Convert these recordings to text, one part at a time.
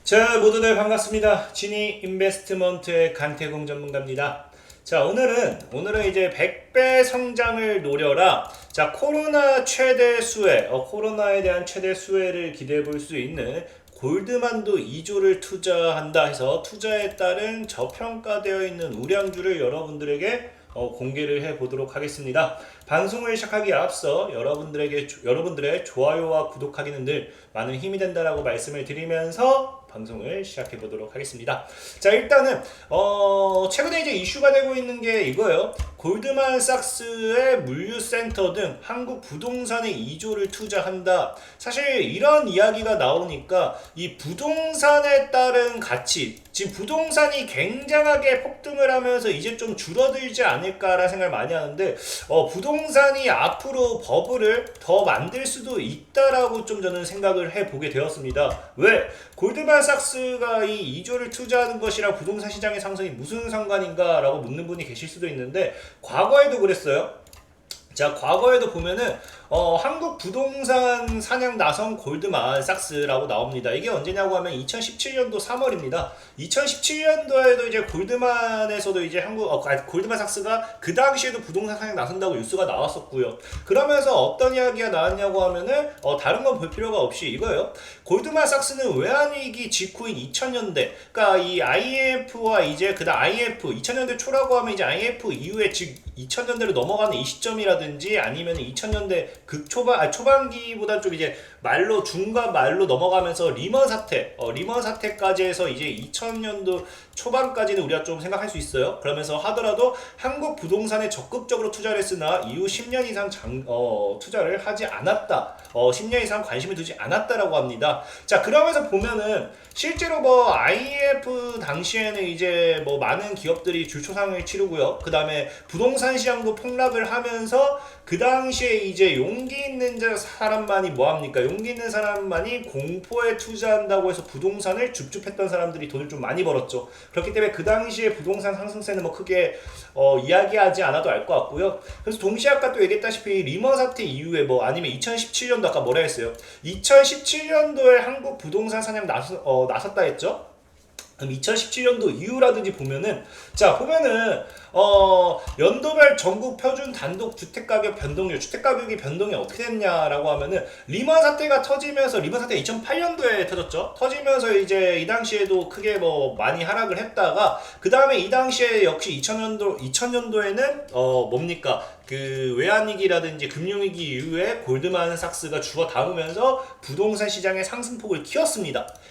자, 모두들 반갑습니다. 지니 인베스트먼트의 간태공 전문가입니다. 자, 오늘은 이제 100배 성장을 노려라. 자, 코로나 최대 수혜, 코로나에 대한 최대 수혜를 기대해 볼 수 있는 골드만도 2조를 투자한다 해서 투자에 따른 저평가되어 있는 우량주를 여러분들에게 공개를 해 보도록 하겠습니다. 방송을 시작하기에 앞서 여러분들의 좋아요와 구독하기는 늘 많은 힘이 된다라고 말씀을 드리면서 방송을 시작해 보도록 하겠습니다. 자, 일단은 최근에 이제 이슈가 되고 있는 게 이거예요. 골드만삭스의 물류센터 등 한국 부동산에 2조를 투자한다. 사실 이런 이야기가 나오니까 이 부동산에 따른 가치, 지금 부동산이 굉장하게 폭등을 하면서 이제 좀 줄어들지 않을까라는 생각을 많이 하는데 부동산이 앞으로 버블을 더 만들 수도 있다라고 좀 저는 생각을 해보게 되었습니다. 왜? 골드만삭스가 이 2조를 투자하는 것이랑 부동산 시장의 상승이 무슨 상관인가 라고 묻는 분이 계실 수도 있는데 과거에도 그랬어요. 자, 과거에도 보면은 한국 부동산 사냥 나선 골드만삭스라고 나옵니다. 이게 언제냐고 하면 2017년도 3월입니다. 2017년도에도 이제 골드만에서도 이제 골드만삭스가 그 당시에도 부동산 사냥 나선다고 뉴스가 나왔었고요. 그러면서 어떤 이야기가 나왔냐고 하면은 다른 건 볼 필요가 없이 이거예요. 골드만삭스는 외환위기 직후인 2000년대, 그러니까 이 IMF와 이제 그다음 IMF 2000년대 초라고 하면 이제 IMF 이후에 즉 2000년대로 넘어가는 이 시점이라든지 아니면 2000년대 초반기보다 좀 이제 중간 말로 넘어가면서 리먼 사태까지 해서 이제 2000년도 초반까지는 우리가 좀 생각할 수 있어요. 그러면서 하더라도 한국 부동산에 적극적으로 투자를 했으나 이후 10년 이상 투자를 하지 않았다. 10년 이상 관심을 두지 않았다라고 합니다. 자, 그러면서 보면은 실제로 IMF 당시에는 이제 많은 기업들이 줄초상을 치르고요. 그 다음에 부동산 시장도 폭락을 하면서 그 당시에 이제 용기 있는 사람만이 뭐합니까? 용기 있는 사람만이 공포에 투자한다고 해서 부동산을 줍줍했던 사람들이 돈을 좀 많이 벌었죠. 그렇기 때문에 그 당시에 부동산 상승세는 크게 이야기하지 않아도 알 것 같고요. 그래서 동시에 아까 또 얘기했다시피 리먼 사태 이후에 아니면 2017년도 아까 뭐라 했어요? 2017년도에 한국 부동산 사냥 나섰다 했죠? 그럼 2017년도 이후라든지 보면은 연도별 전국 표준 단독 주택가격 변동률, 주택가격이 변동이 어떻게 됐냐라고 하면은 리먼 사태가 2008년도에 터졌죠. 터지면서 이제 이 당시에도 크게 많이 하락을 했다가 그 다음에 이 당시에 역시 2000년도에는 그 외환위기라든지 금융위기 이후에 골드만삭스가 주워 담으면서 부동산 시장의 상승폭을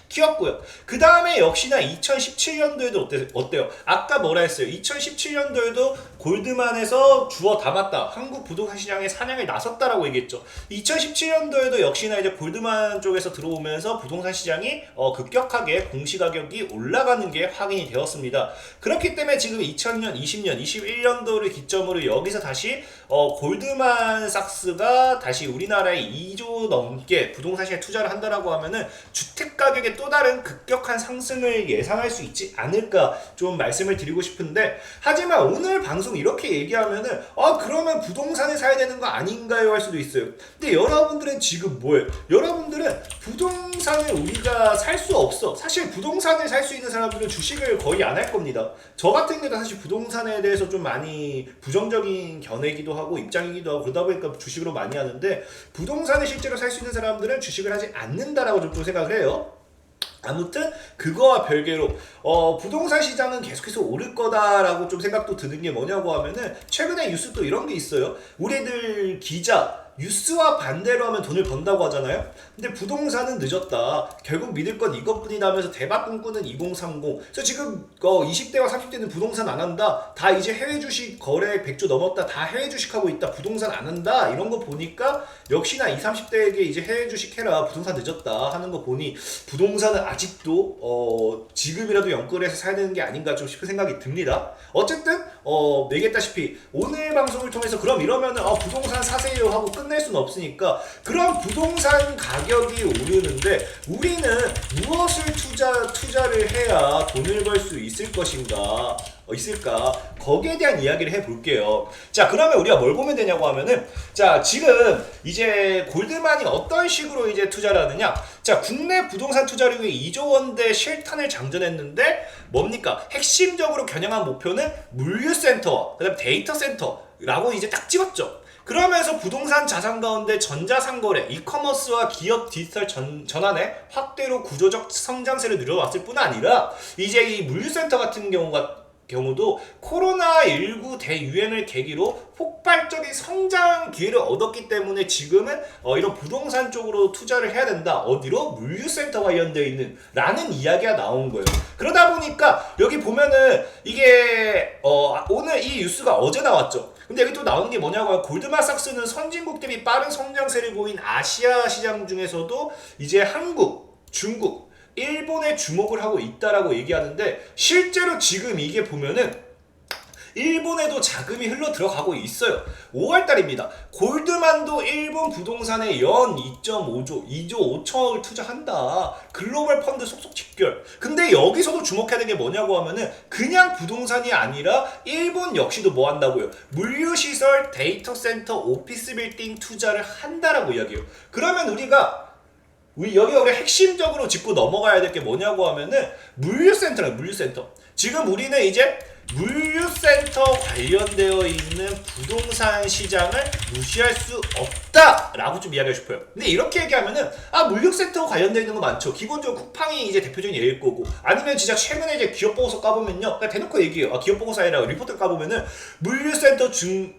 키웠고요. 그 다음에 역시나 2017년도에도 어때요? 아까 뭐라 했어요? 2017년도에도 골드만에서 주워 담았다. 한국 부동산 시장에 사냥을 나섰다라고 얘기했죠. 2017년도에도 역시나 이제 골드만 쪽에서 들어오면서 부동산 시장이 급격하게 공시가격이 올라가는 게 확인이 되었습니다. 그렇기 때문에 지금 2000년, 20년, 21년도를 기점으로 여기서 다시 골드만삭스가 다시 우리나라에 2조 넘게 부동산 시장에 투자를 한다라고 하면은 주택 가격의 또 다른 급격한 상승을 예상할 수 있지 않을까 좀 말씀을 드리고 싶은데, 하지만 오늘 방송 이렇게 얘기하면은 그러면 부동산을 사야 되는 거 아닌가요? 할 수도 있어요. 근데 여러분들은 지금 뭐예요? 여러분들은 부동산을 우리가 살 수 없어. 사실 부동산을 살 수 있는 사람들은 주식을 거의 안 할 겁니다. 저 같은 경우도 사실 부동산에 대해서 좀 많이 부정적인 견해이기도 하고 입장이기도 하고 그러다 보니까 주식으로 많이 하는데, 부동산을 실제로 살 수 있는 사람들은 주식을 하지 않는다라고 좀 생각을 해요. 아무튼 그거와 별개로 부동산 시장은 계속해서 오를 거다라고 좀 생각도 드는 게 뭐냐고 하면은, 최근에 뉴스 또 이런 게 있어요. 우리들 기자 뉴스와 반대로 하면 돈을 번다고 하잖아요. 근데 부동산은 늦었다. 결국 믿을 건 이것뿐이다 하면서 대박 꿈꾸는 2030. 그래서 지금 20대와 30대는 부동산 안 한다. 다 이제 해외 주식 거래 100조 넘었다. 다 해외 주식 하고 있다. 부동산 안 한다. 이런 거 보니까 역시나 20, 30대에게 이제 해외 주식 해라. 부동산 늦었다 하는 거 보니 부동산은 아직도 지금이라도 연끌해서 사야 되는 게 아닌가 좀 싶은 생각이 듭니다. 어쨌든 얘기했다시피 오늘 방송을 통해서 그럼 이러면은 부동산 사세요 하고 끝낼 수는 없으니까 그런 부동산 가격이 오르는데 우리는 무엇을 투자를 해야 돈을 벌 수 있을 것인가 있을까? 거기에 대한 이야기를 해볼게요. 자, 그러면 우리가 뭘 보면 되냐고 하면은, 자, 지금 이제 골드만이 어떤 식으로 이제 투자를 하느냐? 자, 국내 부동산 투자를 위해 2조 원대 실탄을 장전했는데 뭡니까? 핵심적으로 겨냥한 목표는 물류센터, 그다음 데이터 센터라고 이제 딱 찍었죠. 그러면서 부동산 자산 가운데 전자상거래, 이커머스와 기업 디지털 전환의 확대로 구조적 성장세를 누려왔을 뿐 아니라 이제 이 물류센터 같은 경우도 코로나19 대유행을 계기로 폭발적인 성장 기회를 얻었기 때문에 지금은 이런 부동산 쪽으로 투자를 해야 된다. 어디로? 물류센터 관련되어 있는 라는 이야기가 나온 거예요. 그러다 보니까 여기 보면은 이게 오늘 이 뉴스가 어제 나왔죠. 근데 여기 또 나오는 게 뭐냐고요? 골드만삭스는 선진국 대비 빠른 성장세를 보인 아시아 시장 중에서도 이제 한국, 중국, 일본에 주목을 하고 있다라고 얘기하는데 실제로 지금 이게 보면은 일본에도 자금이 흘러 들어가고 있어요. 5월달입니다. 골드만도 일본 부동산에 연 2.2조 5천억을 투자한다. 글로벌 펀드 속속 집결. 근데 여기서도 주목해야 되는 게 뭐냐고 하면은 그냥 부동산이 아니라 일본 역시도 뭐 한다고요? 물류시설, 데이터 센터, 오피스 빌딩 투자를 한다라고 이야기해요. 그러면 여기가 우리 핵심적으로 짚고 넘어가야 될 게 뭐냐고 하면은 물류센터예요. 물류센터. 지금 우리는 이제 물류센터 관련되어 있는 부동산 시장을 무시할 수 없다라고 좀 이야기하고 싶어요. 근데 이렇게 얘기하면은 물류센터 관련되어 있는 거 많죠. 기본적으로 쿠팡이 이제 대표적인 예일 거고 아니면 진짜 최근에 이제 기업 보고서 까보면요. 그냥 대놓고 얘기해요. 기업 보고서 아니라 리포트 까보면은 물류센터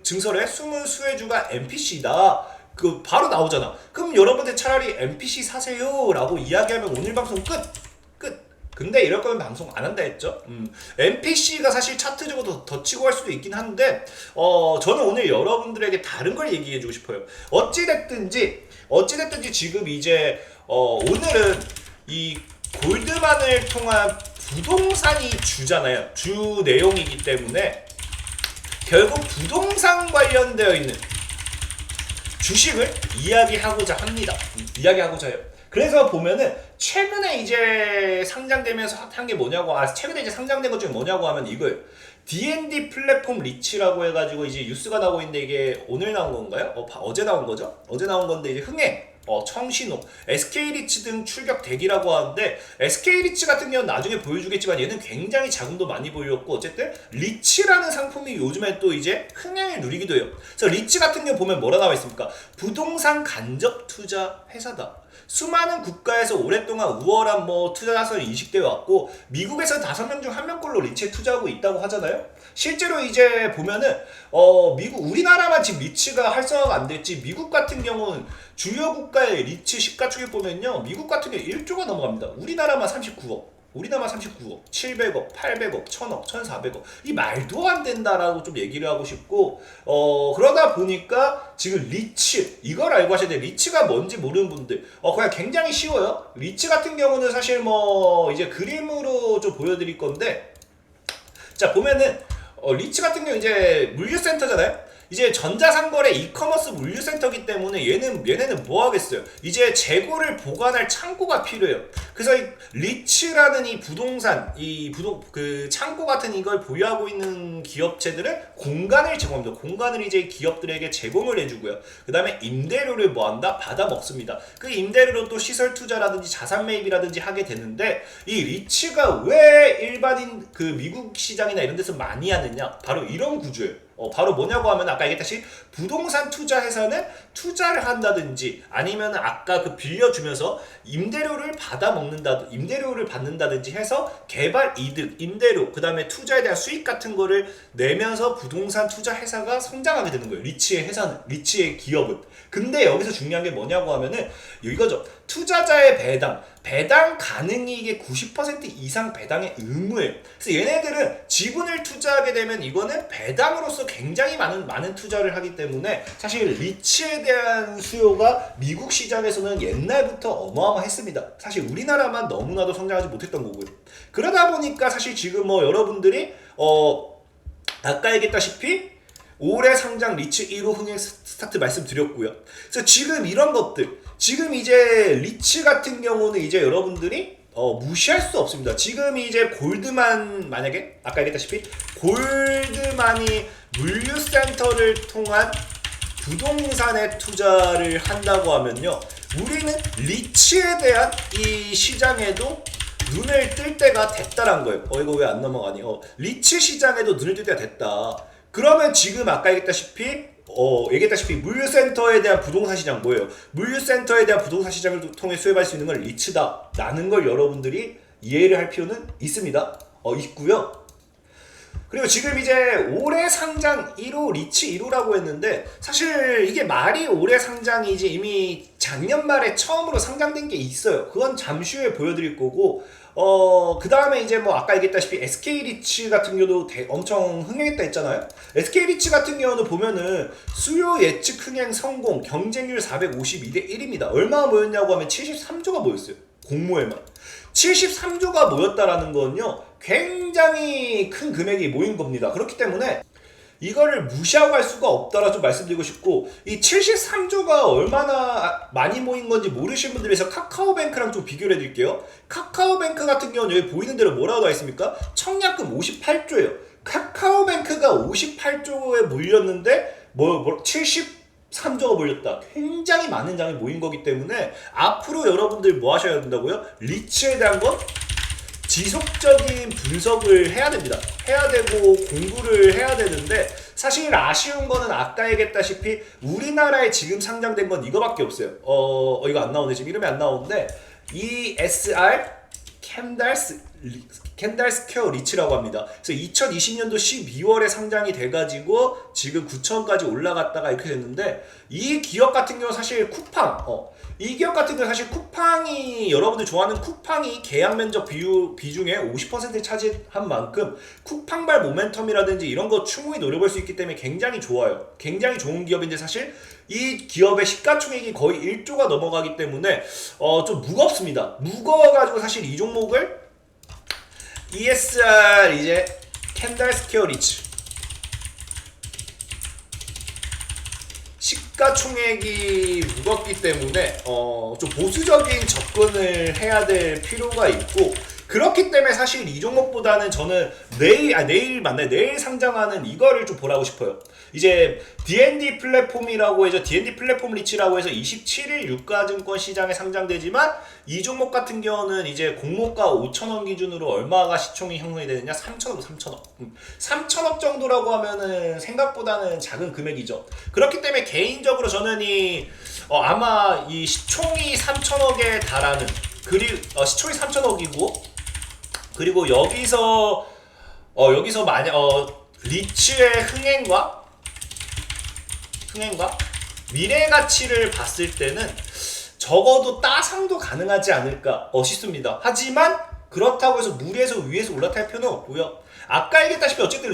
증설의 숨은 수혜주가 NPC다. 바로 나오잖아. 그럼 여러분들 차라리 NPC 사세요 라고 이야기하면 오늘 방송 끝. 근데 이럴 거면 방송 안 한다 했죠. NPC가 사실 차트적으로 더 치고 갈 수도 있긴 한데 저는 오늘 여러분들에게 다른 걸 얘기해 주고 싶어요. 어찌됐든지 지금 이제 오늘은 이 골드만을 통한 부동산이 주잖아요. 주 내용이기 때문에 결국 부동산 관련되어 있는 주식을 이야기하고자 합니다. 이야기하고자 해요. 그래서 보면은 최근에 이제 상장되면서 한 게 뭐냐고 최근에 이제 상장된 것 중에 뭐냐고 하면 이거예요. D&D 플랫폼 리치라고 해가지고 이제 뉴스가 나오고 있는데 이게 오늘 나온 건가요? 어제 나온 거죠? 어제 나온 건데 이제 흥행, 청신호, SK리치 등 출격 대기라고 하는데 SK리치 같은 경우는 나중에 보여주겠지만 얘는 굉장히 자금도 많이 보였고 어쨌든 리치라는 상품이 요즘에 또 이제 흥행을 누리기도 해요. 그래서 리치 같은 경우 보면 뭐라 나와 있습니까? 부동산 간접 투자 회사다. 수많은 국가에서 오랫동안 우월한 투자 자산이 인식되어 왔고 미국에서 5명 중 1명꼴로 리치에 투자하고 있다고 하잖아요. 실제로 이제 보면은 우리나라만 지금 리치가 활성화가 안 됐지 미국 같은 경우는 주요 국가의 리치 시가총액 보면요. 미국 같은 경우 1조가 넘어갑니다. 우리나라만 39억. 700억, 800억, 1000억, 1400억. 이 말도 안 된다라고 좀 얘기를 하고 싶고, 그러다 보니까 지금 리치, 이걸 알고 하셔야 돼요. 리치가 뭔지 모르는 분들. 그냥 굉장히 쉬워요. 리치 같은 경우는 사실 이제 그림으로 좀 보여드릴 건데, 자, 보면은, 리치 같은 경우 이제 물류센터잖아요? 이제 전자상거래 이커머스 물류센터기 때문에 얘네는 뭐 하겠어요? 이제 재고를 보관할 창고가 필요해요. 그래서 이 리츠라는 이 부동산, 창고 같은 이걸 보유하고 있는 기업체들은 공간을 제공합니다. 공간을 이제 기업들에게 제공을 해주고요. 그 다음에 임대료를 뭐 한다? 받아 먹습니다. 그 임대료로 또 시설 투자라든지 자산 매입이라든지 하게 되는데 이 리츠가 왜 일반인 미국 시장이나 이런 데서 많이 하느냐? 바로 이런 구조예요. 바로 뭐냐고 하면 아까 얘기했다시피 부동산 투자 회사는 투자를 한다든지 아니면 아까 빌려주면서 임대료를 받는다든지 해서 개발 이득, 임대료, 그 다음에 투자에 대한 수익 같은 거를 내면서 부동산 투자 회사가 성장하게 되는 거예요. 리치의 회사는, 리치의 기업은. 근데 여기서 중요한 게 뭐냐고 하면은 이거죠. 투자자의 배당 가능이익의 90% 이상 배당의 의무예요. 그래서 얘네들은 지분을 투자하게 되면 이거는 배당으로서 굉장히 많은 투자를 하기 때문에 사실 리치에 대한 수요가 미국 시장에서는 옛날부터 어마어마했습니다. 사실 우리나라만 너무나도 성장하지 못했던 거고요. 그러다 보니까 사실 지금 여러분들이 아까 얘기했다시피 올해 상장 리츠 1호 흥행 스타트 말씀드렸고요. 그래서 지금 이런 것들, 지금 이제 리츠 같은 경우는 이제 여러분들이 무시할 수 없습니다. 지금 이제 골드만, 만약에 아까 얘기했다시피 골드만이 물류센터를 통한 부동산에 투자를 한다고 하면요, 우리는 리츠에 대한 이 시장에도 눈을 뜰 때가 됐다란 거예요. 이거 왜 안 넘어가니? 리츠 시장에도 눈을 뜰 때가 됐다. 그러면 지금 아까 얘기했다시피 물류센터에 대한 부동산 시장 뭐예요? 물류센터에 대한 부동산 시장을 통해 수혜받을 수 있는 건 리츠다 라는 걸 여러분들이 이해를 할 필요는 있습니다. 있고요. 그리고 지금 이제 올해 상장 1호 리츠 1호라고 했는데, 사실 이게 말이 올해 상장이지 이미 작년 말에 처음으로 상장된 게 있어요. 그건 잠시 후에 보여드릴 거고, 그 다음에 이제 뭐 아까 얘기했다시피 SK 리츠 같은 경우도 엄청 흥행했다 했잖아요. SK 리츠 같은 경우는 보면은 수요 예측 흥행 성공, 경쟁률 452대 1입니다. 얼마나 모였냐고 하면 73조가 모였어요. 공모에만. 73조가 모였다라는 건요, 굉장히 큰 금액이 모인 겁니다. 그렇기 때문에 이거를 무시하고 할 수가 없다라 좀 말씀드리고 싶고, 이 73조가 얼마나 많이 모인 건지 모르시는 분들 위해서 카카오뱅크랑 좀 비교를 해드릴게요. 카카오뱅크 같은 경우는 여기 보이는 대로 뭐라고 나와 있습니까? 청약금 58조예요. 카카오뱅크가 58조에 몰렸는데 73조가 몰렸다. 굉장히 많은 장이 모인 거기 때문에 앞으로 여러분들 뭐 하셔야 된다고요? 리츠에 대한 건 지속적인 분석을 해야 됩니다. 해야 되고 공부를 해야 되는데, 사실 아쉬운 거는 아까 얘기했다시피 우리나라에 지금 상장된 건 이거밖에 없어요. 이거 안 나오네. 지금 이름이 안 나오는데 ESR 캔달스퀘어 리츠라고 합니다. 그래서 2020년도 12월에 상장이 돼가지고 지금 9천까지 올라갔다가 이렇게 됐는데, 이 기업 같은 경우 사실 쿠팡, 이 기업 같은 경우 사실 쿠팡이, 여러분들 좋아하는 쿠팡이 계약 면적 비중에 50% 차지한 만큼 쿠팡발 모멘텀이라든지 이런 거 충분히 노려볼 수 있기 때문에 굉장히 좋아요. 굉장히 좋은 기업인데, 사실 이 기업의 시가총액이 거의 1조가 넘어가기 때문에 좀 무겁습니다. 무거워가지고 사실 이 종목을 ESR 이제 캔달스퀘어 리츠 시가총액이 무겁기 때문에 좀 보수적인 접근을 해야 될 필요가 있고, 그렇기 때문에 사실 이 종목보다는 저는 내일 상장하는 이거를 좀 보라고 싶어요. 이제 D&D 플랫폼이라고 해서 D&D 플랫폼 리츠라고 해서 27일 유가증권 시장에 상장되지만, 이 종목 같은 경우는 이제 공모가 5천원 기준으로 얼마가 시총이 형성이 되느냐? 3천억. 3천억 정도라고 하면은 생각보다는 작은 금액이죠. 그렇기 때문에 개인적으로 저는 아마 이 시총이 3천억에 달하는, 그리고 시총이 3천억이고, 그리고 여기서 만약 리츠의 흥행과 미래 가치를 봤을 때는 적어도 따상도 가능하지 않을까 싶습니다. 하지만 그렇다고 해서 무리해서 위에서 올라탈 필요는 없고요. 아까 얘기했다시피 어쨌든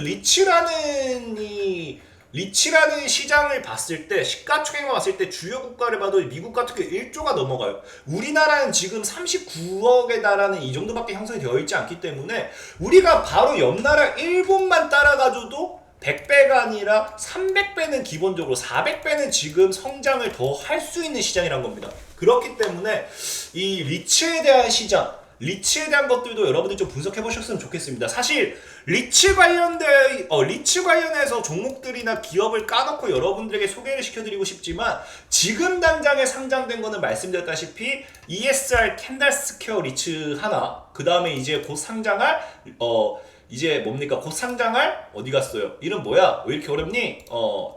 리츠라는 시장을 봤을 때, 시가총액만 봤을 때 주요 국가를 봐도 미국 같은 경우 1조가 넘어가요. 우리나라는 지금 39억에 달하는 이 정도밖에 형성이 되어 있지 않기 때문에 우리가 바로 옆 나라 일본만 따라가줘도 100배가 아니라 300배는 기본적으로 400배는 지금 성장을 더 할 수 있는 시장이란 겁니다. 그렇기 때문에 이 리츠에 대한 시장, 리츠에 대한 것들도 여러분들 좀 분석해 보셨으면 좋겠습니다. 사실 리츠 관련해서 종목들이나 기업을 까놓고 여러분들에게 소개를 시켜드리고 싶지만, 지금 당장에 상장된 거는 말씀드렸다시피 ESR 캔달스퀘어 리츠 하나, 그 다음에 이제 곧 상장할 곧 상장할 어디 갔어요? 이름 뭐야? 왜 이렇게 어렵니?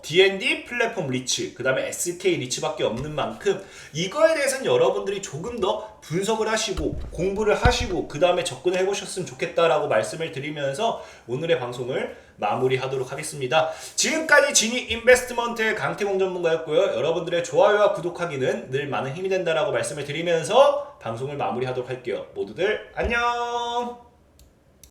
D&D 플랫폼 리츠, 그 다음에 SK 리츠밖에 없는 만큼 이거에 대해서는 여러분들이 조금 더 분석을 하시고 공부를 하시고 그 다음에 접근을 해보셨으면 좋겠다라고 말씀을 드리면서 오늘의 방송을 마무리하도록 하겠습니다. 지금까지 지니 인베스트먼트의 강태공 전문가였고요. 여러분들의 좋아요와 구독하기는 늘 많은 힘이 된다라고 말씀을 드리면서 방송을 마무리하도록 할게요. 모두들 안녕.